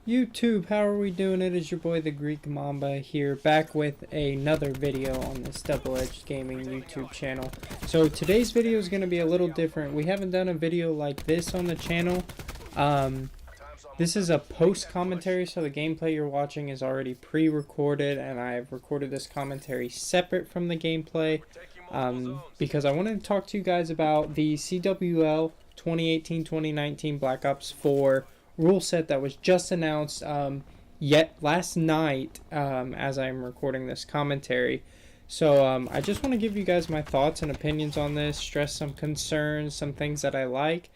YouTube, how are we doing? It is your boy the Greek Mamba here, back with another video on this Double-Edged Gaming YouTube channel. So today's video is going to be a little different. We haven't done a video like this on the channel. This is a post commentary, so the gameplay you're watching is already pre-recorded, and I've recorded this commentary separate from the gameplay because I wanted to talk to you guys about the CWL 2018-2019 Black Ops 4 rule set that was just announced yet last night as I'm recording this commentary. So I just want to give you guys my thoughts and opinions on this, stress some concerns, some things that I like,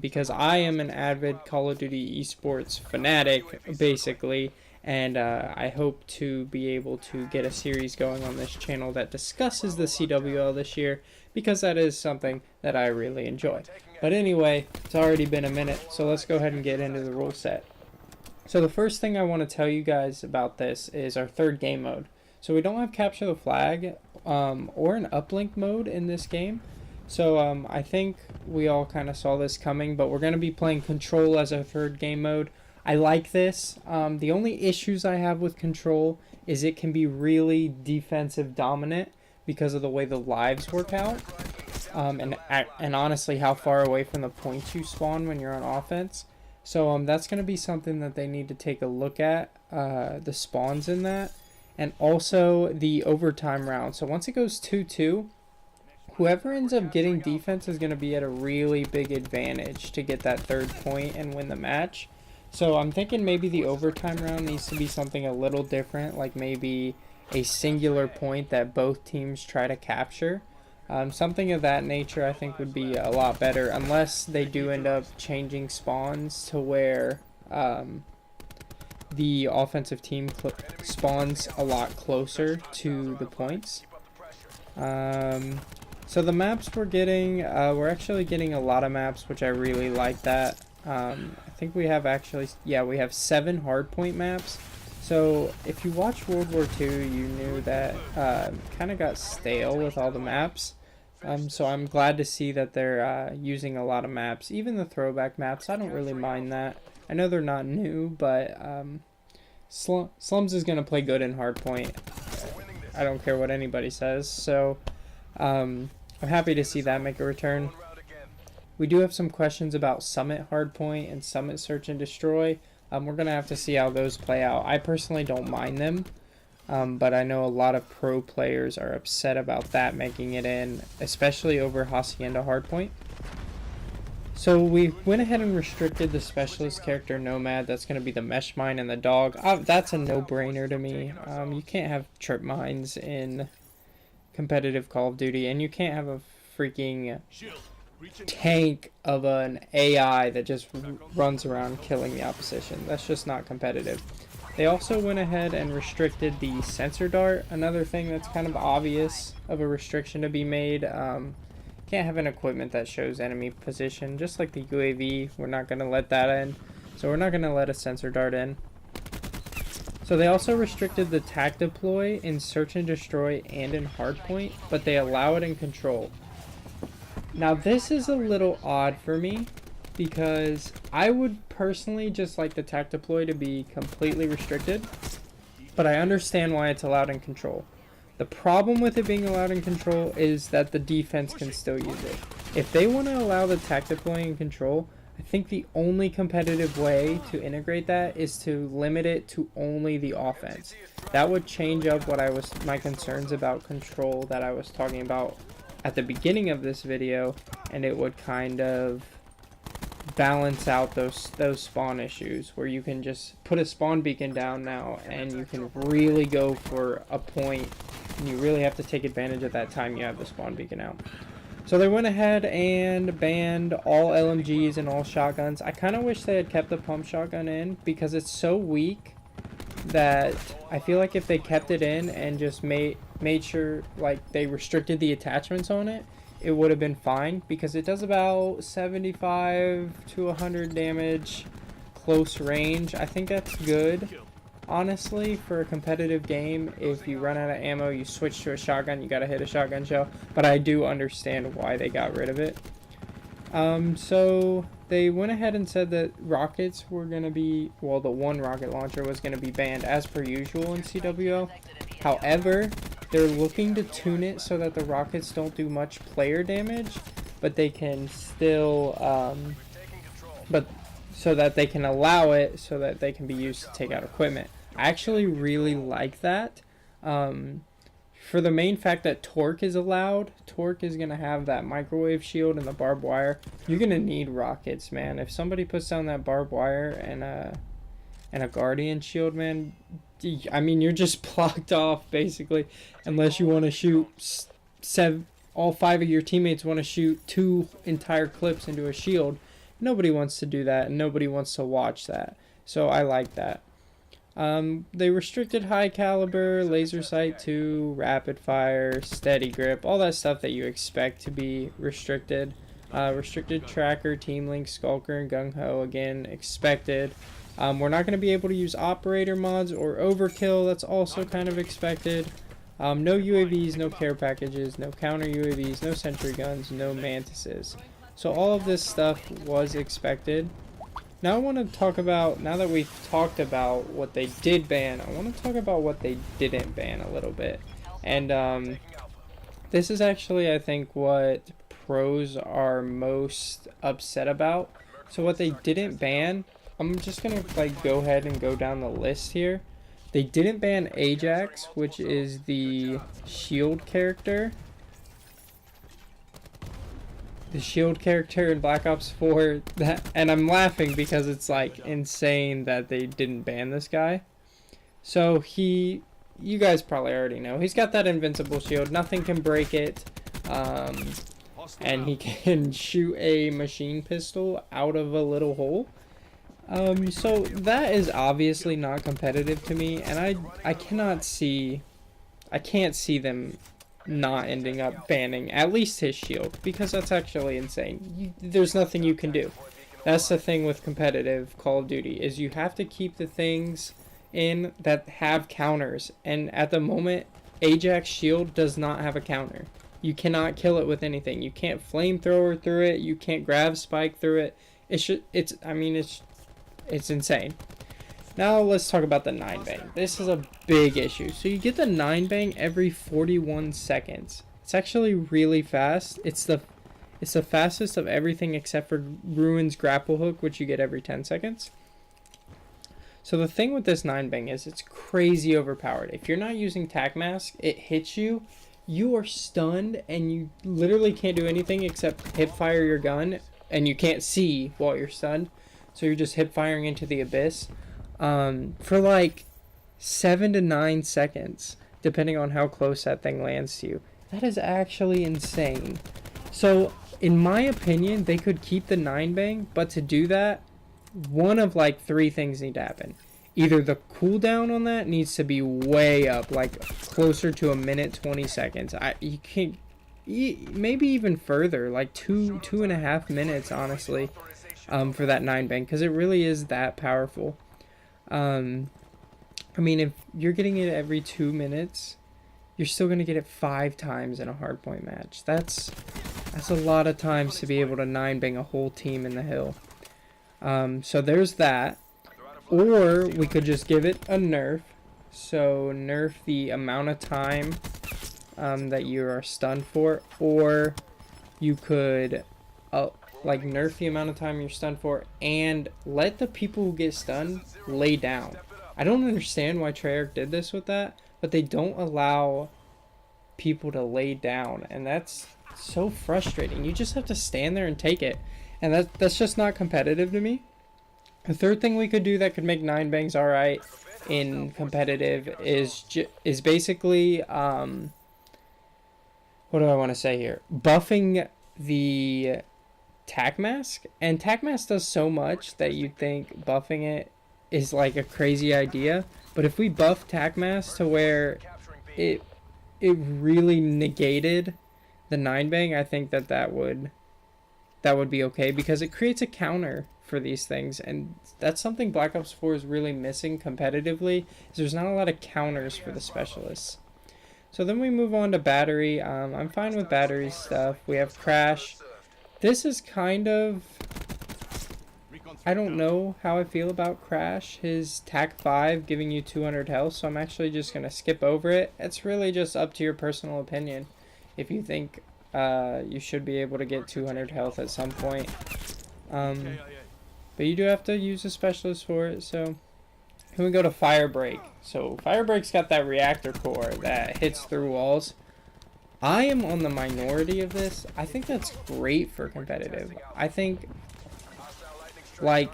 because I am an avid Call of Duty esports fanatic basically, and I hope to be able to get a series going on this channel that discusses the CWL this year, because that is something that I really enjoy. But anyway, it's already been a minute, so let's go ahead and get into the rule set. So the first thing I want to tell you guys about this is our third game mode. So we don't have capture the flag or an uplink mode in this game. So I think we all kind of saw this coming, but we're going to be playing control as our third game mode. I like this. The only issues I have with control is it can be really defensive dominant because of the way the lives work out. And honestly how far away from the points you spawn when you're on offense. So that's going to be something that they need to take a look at, the spawns in that, and also the overtime round. So once it goes 2-2, whoever ends up getting defense is going to be at a really big advantage to get that third point and win the match. So I'm thinking maybe the overtime round needs to be something a little different, like maybe a singular point that both teams try to capture. Something of that nature I think would be a lot better, unless they do end up changing spawns to where the offensive team spawns a lot closer to the points. So the maps we're getting, we're actually getting a lot of maps, which I really like that. I think we have we have 7 hardpoint maps. So if you watched World War II, you knew that kind of got stale with all the maps. So I'm glad to see that they're using a lot of maps, even the throwback maps. I don't really mind that. I know they're not new, but Slums is going to play good in hardpoint. I don't care what anybody says. So I'm happy to see that make a return. We do have some questions about Summit hardpoint and Summit search and destroy. We're going to have to see how those play out. I personally don't mind them, but I know a lot of pro players are upset about that making it in, especially over Hacienda hardpoint. So we went ahead and restricted the specialist character Nomad. That's going to be the mesh mine and the dog. That's a no-brainer to me. You can't have trip mines in competitive Call of Duty, and you can't have a freaking tank of an AI that just runs around killing the opposition. That's just not competitive. They also went ahead and restricted the sensor dart, another thing that's kind of obvious of a restriction to be made. Can't have an equipment that shows enemy position, just like the UAV. We're not going to let that in, so we're not going to let a sensor dart in. So they also restricted the tac deploy in search and destroy and in hardpoint, but they allow it in control. Now this is a little odd for me, because I would personally just like the tac deploy to be completely restricted, but I understand why it's allowed in control. The problem with it being allowed in control is that the defense can still use it. If they want to allow the tac deploy in control, I think the only competitive way to integrate that is to limit it to only the offense. That would change up my concerns about control that I was talking about at the beginning of this video, and it would kind of balance out those spawn issues where you can just put a spawn beacon down now and you can really go for a point, and you really have to take advantage of that time you have the spawn beacon out. So they went ahead and banned all LMGs and all shotguns. I kind of wish they had kept the pump shotgun in, because it's so weak that I feel like if they kept it in and just made sure like they restricted the attachments on it, it would have been fine, because it does about 75 to 100 damage close range. I think that's good, honestly, for a competitive game. If you run out of ammo, you switch to a shotgun, you gotta hit a shotgun shell, but I do understand why they got rid of it. So they went ahead and said that rockets were going to be, well, the one rocket launcher was going to be banned as per usual in CWL. However, they're looking to tune it so that the rockets don't do much player damage, but they can still, but so that they can allow it so that they can be used to take out equipment. I actually really like that. For the main fact that torque is allowed, torque is going to have that microwave shield and the barbed wire. You're going to need rockets, man. If somebody puts down that barbed wire and a guardian shield, man, I mean, you're just blocked off, basically. Unless you want to shoot all 5 of your teammates want to shoot 2 entire clips into a shield. Nobody wants to do that, and nobody wants to watch that. So I like that. They restricted high caliber, laser sight 2, rapid fire, steady grip, all that stuff that you expect to be restricted. Restricted tracker, team link, skulker, and gung ho, again, expected. We're not going to be able to use operator mods or overkill, that's also kind of expected. No UAVs, no care packages, no counter UAVs, no sentry guns, no mantises. So all of this stuff was expected. Now I want to talk about, now that we've talked about what they did ban, I want to talk about what they didn't ban a little bit. And this is actually, I think, what pros are most upset about. So what they didn't ban, I'm just going to like go ahead and go down the list here. They didn't ban Ajax, which is the shield character. The shield character in Black Ops 4, and I'm laughing because it's like insane that they didn't ban this guy. So you guys probably already know, he's got that invincible shield, nothing can break it, and he can shoot a machine pistol out of a little hole. So that is obviously not competitive to me, and I can't see them not ending up banning at least his shield, because that's actually insane. There's nothing you can do. That's the thing with competitive Call of Duty, is you have to keep the things in that have counters, and at the moment Ajax shield does not have a counter. You cannot kill it with anything. You can't flamethrower through it, you can't grab spike through it. It's insane. Now let's talk about the 9-bang. This is a big issue. So you get the 9-bang every 41 seconds. It's actually really fast. It's the fastest of everything except for Ruin's grapple hook, which you get every 10 seconds. So the thing with this 9-bang is it's crazy overpowered. If you're not using tac mask, it hits you. You are stunned and you literally can't do anything except hip fire your gun, and you can't see while you're stunned. So you're just hip firing into the abyss. For like 7 to 9 seconds, depending on how close that thing lands to you. That is actually insane. So, in my opinion, they could keep the 9-bang, but to do that, one of like 3 things need to happen. Either the cooldown on that needs to be way up, like closer to 1:20 seconds. You can't, maybe even further, like 2.5 minutes, honestly, for that 9-bang, because it really is that powerful. I mean, if you're getting it every 2 minutes, you're still going to get it 5 times in a hardpoint match. That's a lot of times to be able to 9-bang a whole team in the hill. So there's that. Or we could just give it a nerf. So nerf the amount of time that you are stunned for. Or you could like nerf the amount of time you're stunned for and let the people who get stunned lay down. I don't understand why Treyarch did this with that, but they don't allow people to lay down, and that's so frustrating. You just have to stand there and take it, and that's just not competitive to me. The third thing we could do that could make 9-bangs alright in competitive is basically what do I want to say here? Buffing the tac mask, and tac mask does so much that you'd think buffing it is like a crazy idea, but if we buff tac mask to where it really negated the 9-bang, I think that would be okay, because it creates a counter for these things, and that's something Black Ops 4 is really missing competitively, is there's not a lot of counters for the specialists. So then we move on to battery. I'm fine with battery stuff. We have crash. This is kind of I don't know how I feel about Crash. His TAC 5 giving you 200 health, so I'm actually just going to skip over it. It's really just up to your personal opinion. If you think you should be able to get 200 health at some point. But you do have to use a specialist for it, so... Here we go to Fire Break. So Fire Break's got that reactor core that hits through walls. I am on the minority of this. I think that's great for competitive. I think, like,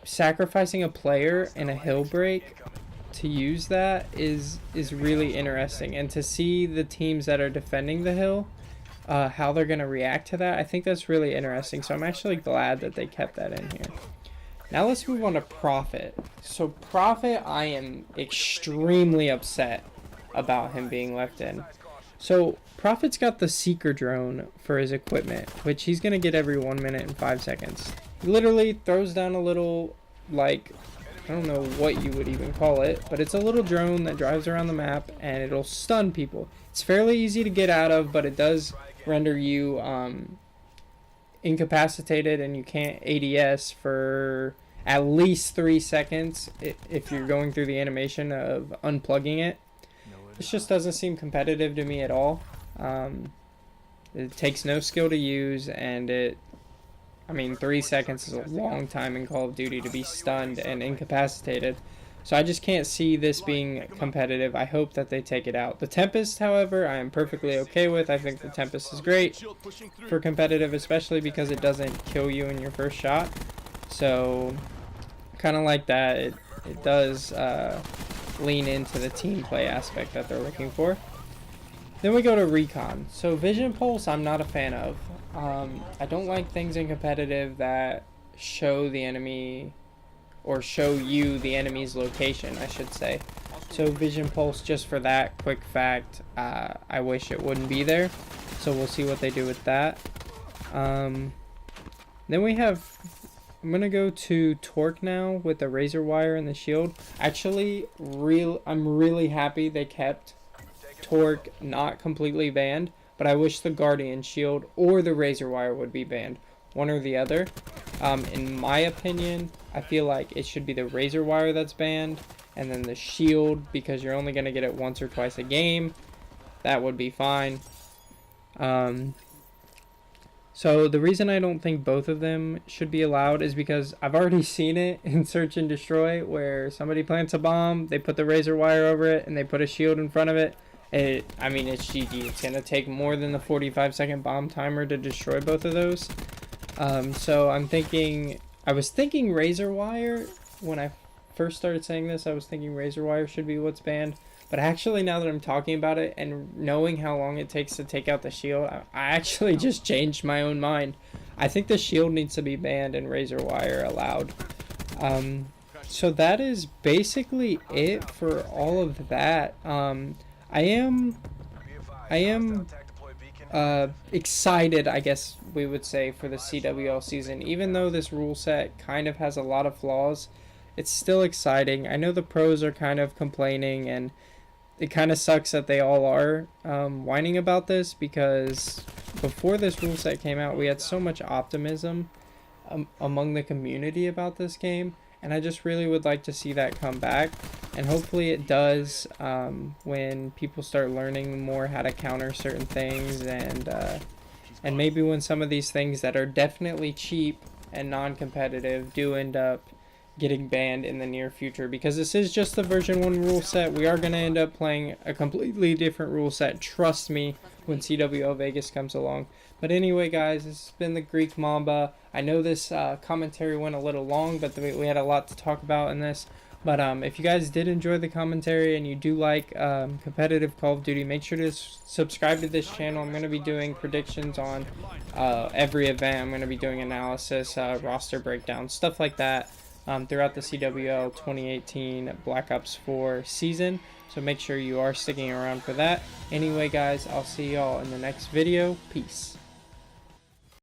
sacrificing a player in a hill break to use that is really interesting. And to see the teams that are defending the hill, how they're going to react to that, I think that's really interesting. So I'm actually glad that they kept that in here. Now let's move on to Prophet. So Prophet, I am extremely upset about him being left in. So Prophet's got the Seeker drone for his equipment, which he's going to get every 1 minute and 5 seconds. He literally throws down a little, like, I don't know what you would even call it, but it's a little drone that drives around the map and it'll stun people. It's fairly easy to get out of, but it does render you incapacitated and you can't ADS for at least 3 seconds if you're going through the animation of unplugging it. This just doesn't seem competitive to me at all. It takes no skill to use, and I mean, 3 seconds is a long time in Call of Duty to be stunned and incapacitated. So I just can't see this being competitive. I hope that they take it out. The Tempest, however, I am perfectly okay with. I think the Tempest is great for competitive, especially because it doesn't kill you in your first shot. So, kind of like that, it does lean into the team play aspect that they're looking for. Then we go to Recon. So Vision Pulse, I'm not a fan of. I don't like things in competitive that show the enemy, or show you the enemy's location, I should say. So Vision Pulse, just for that quick fact, I wish it wouldn't be there. So we'll see what they do with that. Then we have, I'm going to go to Torque now with the Razor Wire and the shield. Actually, I'm really happy they kept Torque not completely banned, but I wish the Guardian Shield or the Razor Wire would be banned. One or the other. In my opinion, I feel like it should be the Razor Wire that's banned, and then the Shield, because you're only going to get it once or twice a game. That would be fine. So the reason I don't think both of them should be allowed is because I've already seen it in Search and Destroy, where somebody plants a bomb, they put the Razor Wire over it, and they put a shield in front of it. I mean, it's GG. It's going to take more than the 45-second bomb timer to destroy both of those. So I was thinking Razor Wire when I first started saying this. I was thinking Razor Wire should be what's banned. But actually, now that I'm talking about it and knowing how long it takes to take out the shield, I actually just changed my own mind. I think the shield needs to be banned and Razor Wire allowed. So that is basically it for all of that. I am excited, I guess we would say, for the CWL season. Even though this rule set kind of has a lot of flaws, it's still exciting. I know the pros are kind of complaining, and it kind of sucks that they all are whining about this, because before this rule set came out, we had so much optimism among the community about this game, and I just really would like to see that come back. And hopefully it does when people start learning more how to counter certain things, and maybe when some of these things that are definitely cheap and non-competitive do end up getting banned in the near future, because this is just the version 1 rule set. We are going to end up playing a completely different rule set, trust me, when CWL Vegas comes along. But anyway, guys, this has been the Greek Mamba. I know this commentary went a little long, but we had a lot to talk about in this. But if you guys did enjoy the commentary and you do like competitive Call of Duty, make sure to subscribe to this channel. I'm going to be doing predictions on every event. I'm going to be doing analysis, roster breakdown, stuff like that throughout the CWL 2018 Black Ops 4 season. So make sure you are sticking around for that. Anyway, guys, I'll see y'all in the next video. Peace.